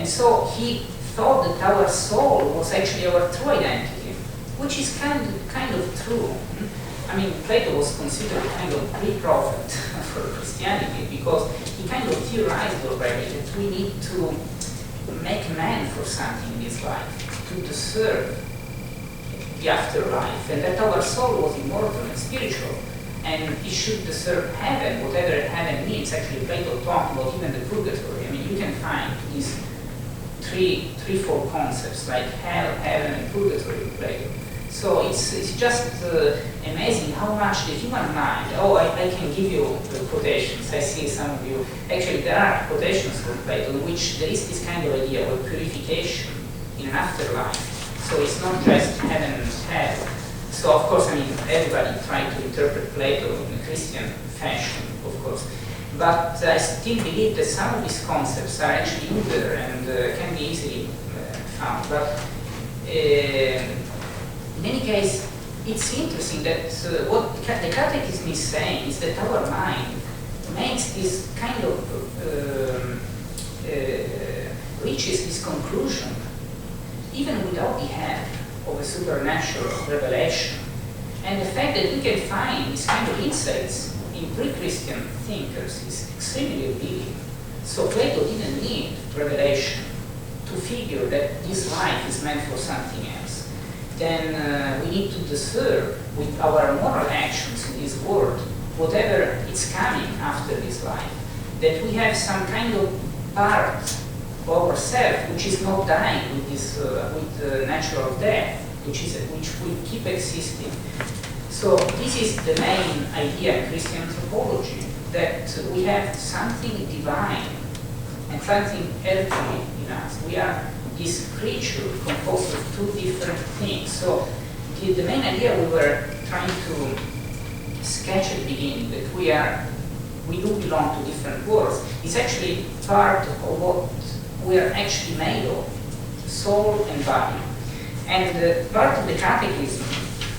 And so he thought that our soul was actually our true identity, which is kind of true. I mean, Plato was considered kind of pre-prophet for Christianity because he kind of theorized already that we need to make man for something in this life, to deserve the afterlife, and that our soul was immortal and spiritual, and it should deserve heaven, whatever heaven means. Actually, Plato talked about even the purgatory. I mean, you can find these four concepts like hell, heaven, and purgatory in Plato. So it's just amazing how much the human mind. Oh, I can give you the quotations. I see some of you. Actually, there are quotations from Plato in which there is this kind of idea of purification in an afterlife. So it's not just heaven and hell. So of course, I mean, everybody tried to interpret Plato in a Christian fashion, of course. But I still believe that some of these concepts are actually in there and can be easily found. But in any case, it's interesting that what the Catechism is saying is that our mind makes this kind of reaches this conclusion even without the help of a supernatural revelation. And the fact that we can find these kind of insights in pre-Christian thinkers is extremely revealing. So Plato didn't need revelation to figure that this life is meant for something else. Then we need to deserve with our moral actions in this world whatever is coming after this life. That we have some kind of part of ourselves which is not dying with this natural death, which will keep existing. So this is the main idea in Christian anthropology, that we have something divine and something earthly in us. We are this creature composed of two different things. So the main idea we were trying to sketch at the beginning, that we do belong to different worlds, is actually part of what we are actually made of, soul and body. And part of the catechism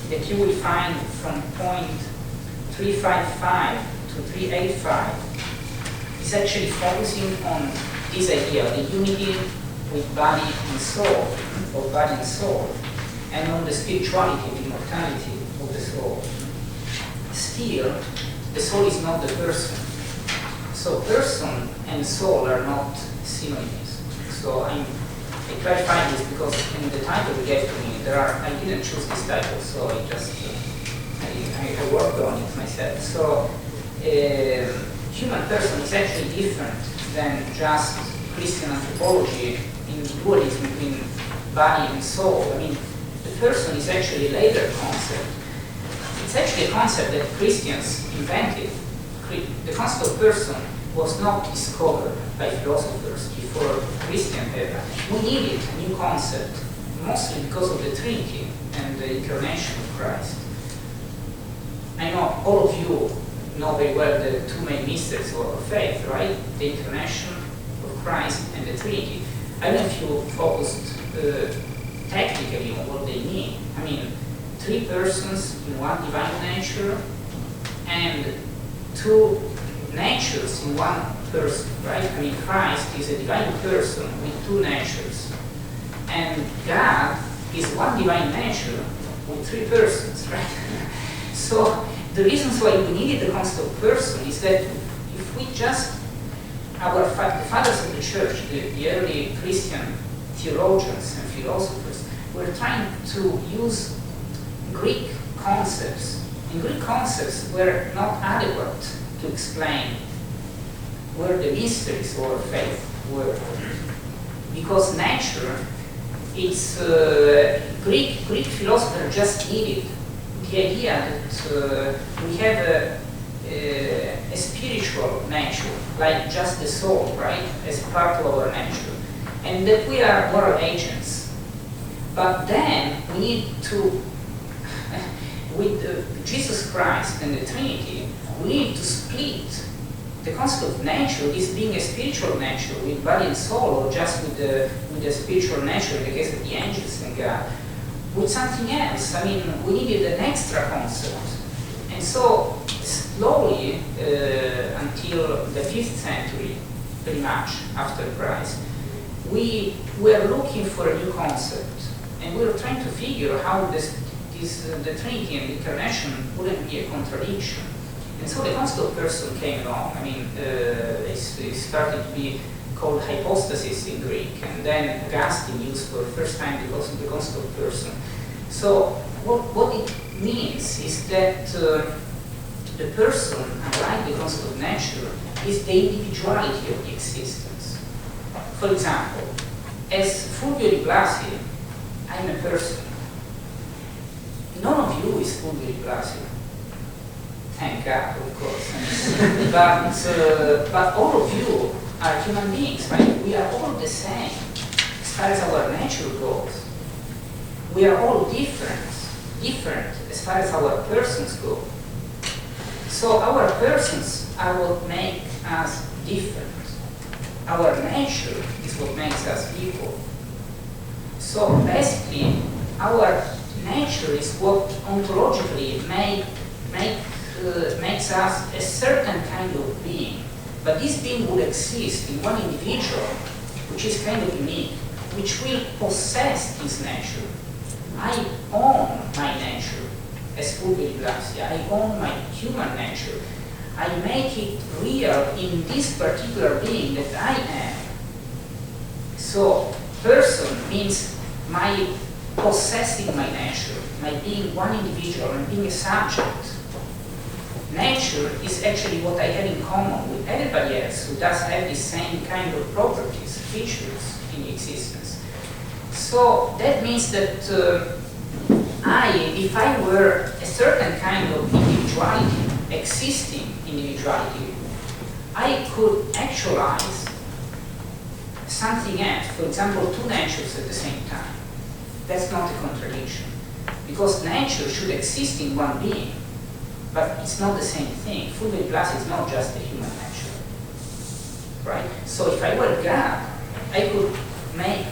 that you will find from point 355 to 385 is actually focusing on this idea of the unity with body and soul, or body and soul, and on the spirituality, the immortality of the soul. Still, the soul is not the person. So person and soul are not synonyms. So I clarified this because in the title you gave to me, I didn't choose this title, so I just I worked on it myself. So human person is actually different than just Christian anthropology in dualism between body and soul. I mean, the person is actually a later concept. It's actually a concept that Christians invented. The concept of person was not discovered by philosophers before Christian era. We needed a new concept, mostly because of the Trinity and the incarnation of Christ. I know all of you know very well the two main mysteries of our faith, right? The incarnation of Christ and the Trinity. I don't know if you focused technically on what they mean. I mean, three persons in one divine nature and two natures in one person, right? I mean, Christ is a divine person with two natures. And God is one divine nature with three persons, right? So the reasons why we needed the concept of person is that if we just, the fathers of the church, the early Christian theologians and philosophers, were trying to use Greek concepts. And Greek concepts were not adequate to explain where the mysteries of our faith were. Because nature, it's Greek philosophers just needed the idea that we have a spiritual nature, like just the soul, right, as part of our nature, and that we are moral agents. But then we need to, with Jesus Christ and the Trinity, we need to split the concept of nature, this being a spiritual nature with body and soul, or just with the spiritual nature in the case of the angels and God, with something else. I mean, we needed an extra concept. And so, slowly, until the 5th century, pretty much, after Christ, we were looking for a new concept, and we were trying to figure how the Trinity and the Incarnation wouldn't be a contradiction. And so the concept of person came along. I mean, it started to be called hypostasis in Greek, and then Augustine used for the first time the concept of person. So what it means is that the person, unlike the concept of nature, is the individuality of the existence. For example, as Fulvio di Blasi, I'm a person. None of you is Fulvio di Blasi. Thank God, of course. But all of you are human beings, right? We are all the same as far as our nature goes. We are all different as far as our persons go. So our persons are what make us different. Our nature is what makes us equal. So basically, our nature is what ontologically makes us a certain kind of being. But this being would exist in one individual, which is kind of unique, which will possess this nature. I own my nature as Fulvio di Blasi. I own my human nature. I make it real in this particular being that I am. So, person means my possessing my nature, my being one individual and being a subject. Nature is actually what I have in common with everybody else who does have the same kind of properties, features in existence. So that means that if I were a certain kind of individuality, existing individuality, I could actualize something else, for example, two natures at the same time. That's not a contradiction, because nature should exist in one being, but it's not the same thing. Fulvio di Blasi is not just a human nature, right? So if I were God, I could make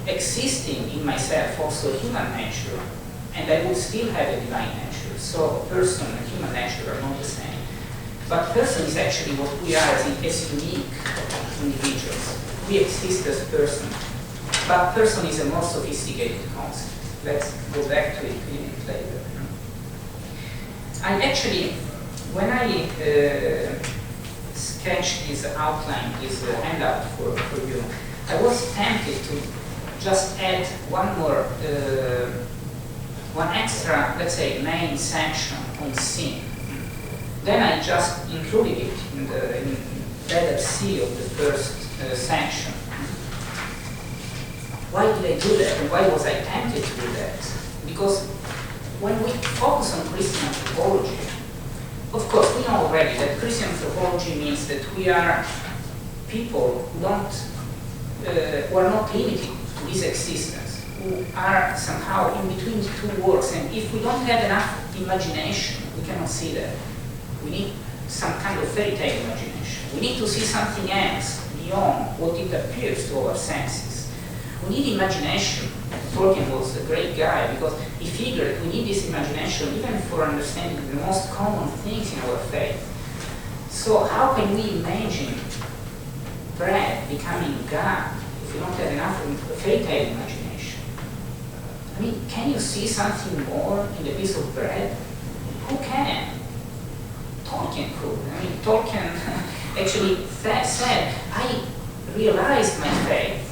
existing in myself also a human nature, and I would still have a divine nature. So person and human nature are not the same. But person is actually what we are as unique individuals. We exist as person. But person is a more sophisticated concept. Let's go back to it a minute later. I actually, when I sketched this outline, this handout for you, I was tempted to just add one extra, let's say, main section on sin. Then I just included it in the letter C of the first section. Why did I do that, and why was I tempted to do that? Because when we focus on Christian anthropology, of course we know already that Christian anthropology means that we are people who are not limited to this existence, who are somehow in between the two worlds, and if we don't have enough imagination, we cannot see that. We need some kind of fairy tale imagination. We need to see something else beyond what it appears to our senses. We need imagination. Tolkien was a great guy because he figured we need this imagination even for understanding the most common things in our faith. So how can we imagine bread becoming God if we don't have enough fairy tale imagination? I mean, can you see something more in the piece of bread? Who can? Tolkien could. I mean, Tolkien actually said, I realized my faith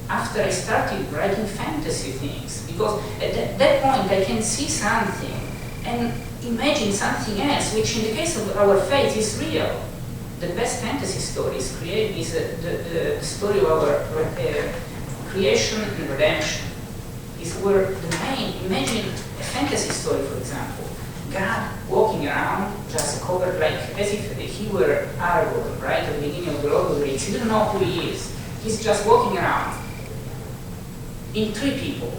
after I started writing fantasy things, because at that point I can see something and imagine something else, which in the case of our faith is real. The best fantasy story is the story of our creation and redemption. Is where the main, imagine a fantasy story, for example. God walking around just covered like as if he were Aragorn, right, at the beginning of the Lord of the Rings. He doesn't know who he is. He's just walking around in three people.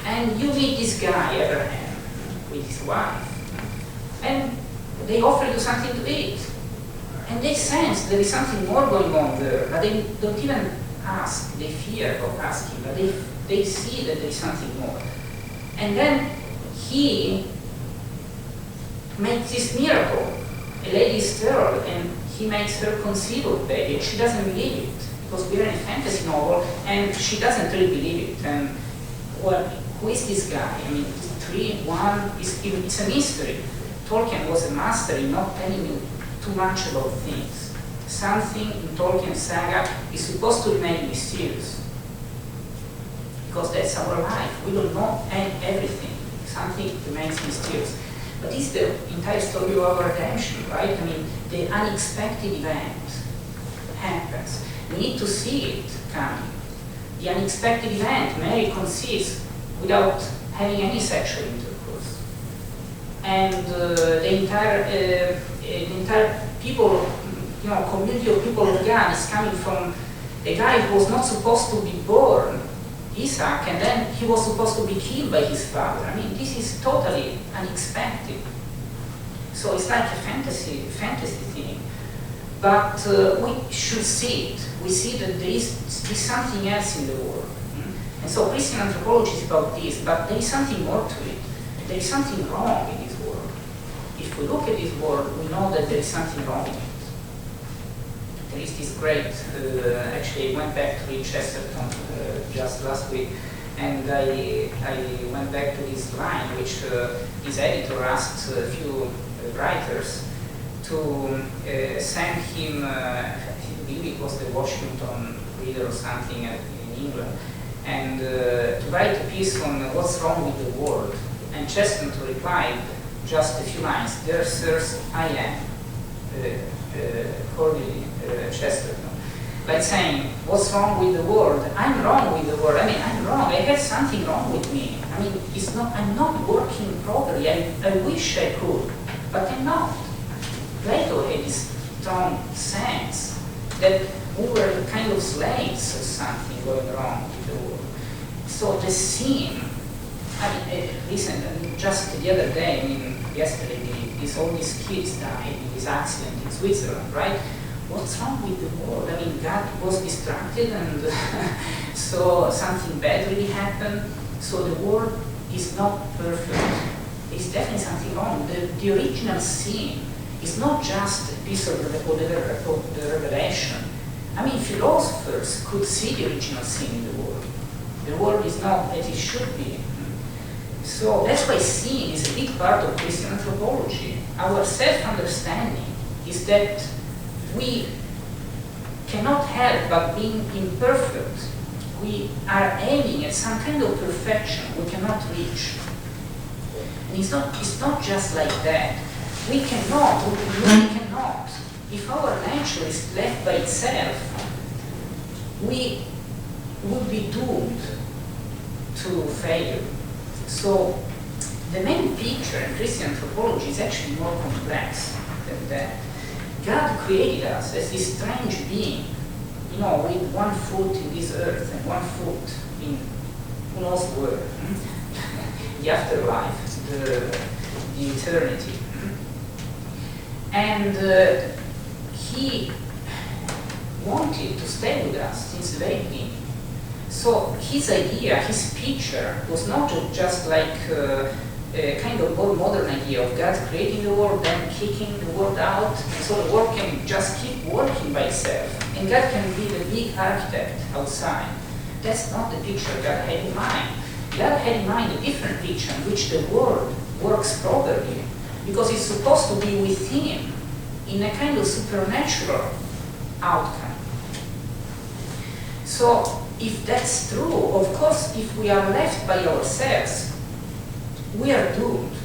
And you meet this guy, Abraham, with his wife, and they offer you something to eat. And they sense there is something more going on there, but they don't even ask. They fear of asking, but they see that there is something more. And then he makes this miracle. A lady is sterile, and he makes her conceive of baby, and she doesn't believe it, because we're in a fantasy novel, And she doesn't really believe it. And well, who is this guy? I mean, 3, 1, it's a mystery. Tolkien was a master in not telling you too much about things. Something in Tolkien's saga is supposed to remain mysterious. Because that's our life. We don't know everything. Something remains mysterious. But it's the entire story of our redemption, right? I mean, the unexpected event happens. We need to see it coming. The unexpected event, Mary conceives without having any sexual intercourse. And the entire people, community of people of God is coming from a guy who was not supposed to be born, Isaac, and then he was supposed to be killed by his father. I mean, this is totally unexpected. So it's like a fantasy thing. But we should see it. We see that there is something else in the world. And so Christian anthropology is about this, but there is something more to it. There is something wrong in this world. If we look at this world, we know that there is something wrong in it. There is this great, actually I went back to Chesterton just last week, and I went back to this line which his editor asked a few writers to send him, I believe it was the Washington Reader or something in England, and to write a piece on what's wrong with the world. And Chesterton replied just a few lines, "Dear sirs, I am Corley Chesterton." Like saying, what's wrong with the world? I'm wrong with the world. I mean, I'm wrong. I had something wrong with me. I mean, I'm not working properly. I wish I could, but I'm not. Plato had this strong sense that we were kind of slaves of something going wrong with the world. So the scene, I mean, listen, just the other day, I mean, yesterday, all these kids died in this accident in Switzerland, right? What's wrong with the world? I mean, God was distracted and so something bad really happened. So the world is not perfect. There's definitely something wrong. The original sin is not just a piece of the revelation. I mean, philosophers could see the original sin in the world. The world is not as it should be. So that's why sin is a big part of Christian anthropology. Our self-understanding is that we cannot help but being imperfect. We are aiming at some kind of perfection we cannot reach. And it's not just like that. We really cannot. If our nature is left by itself, we would be doomed to failure. So the main picture in Christian anthropology is actually more complex than that. God created us as this strange being, with one foot in this earth and one foot in who knows where, the afterlife, the eternity. And he wanted to stay with us since the very beginning. So his idea, his picture, was not just like a kind of more modern idea of God creating the world, then kicking the world out, and so the world can just keep working by itself. And God can be the big architect outside. That's not the picture God had in mind. God had in mind a different picture in which the world works properly, because it's supposed to be with him in a kind of supernatural outcome. So if that's true, of course, if we are left by ourselves, we are doomed.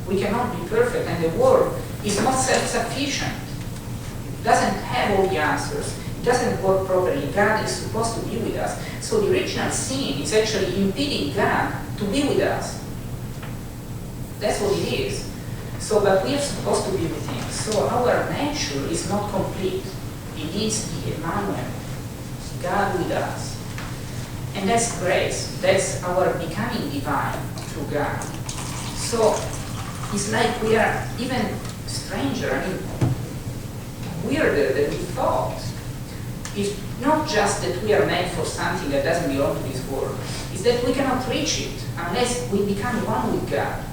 We cannot be perfect, and the world is not self-sufficient. It doesn't have all the answers. It doesn't work properly. God is supposed to be with us. So the original sin is actually impeding God to be with us. That's what it is. So, but we are supposed to be with him. So our nature is not complete. It needs the Emmanuel, God with us. And that's grace. That's our becoming divine through God. So it's like we are even stranger, I mean, weirder than we thought. It's not just that we are made for something that doesn't belong to this world. It's that we cannot reach it unless we become one with God.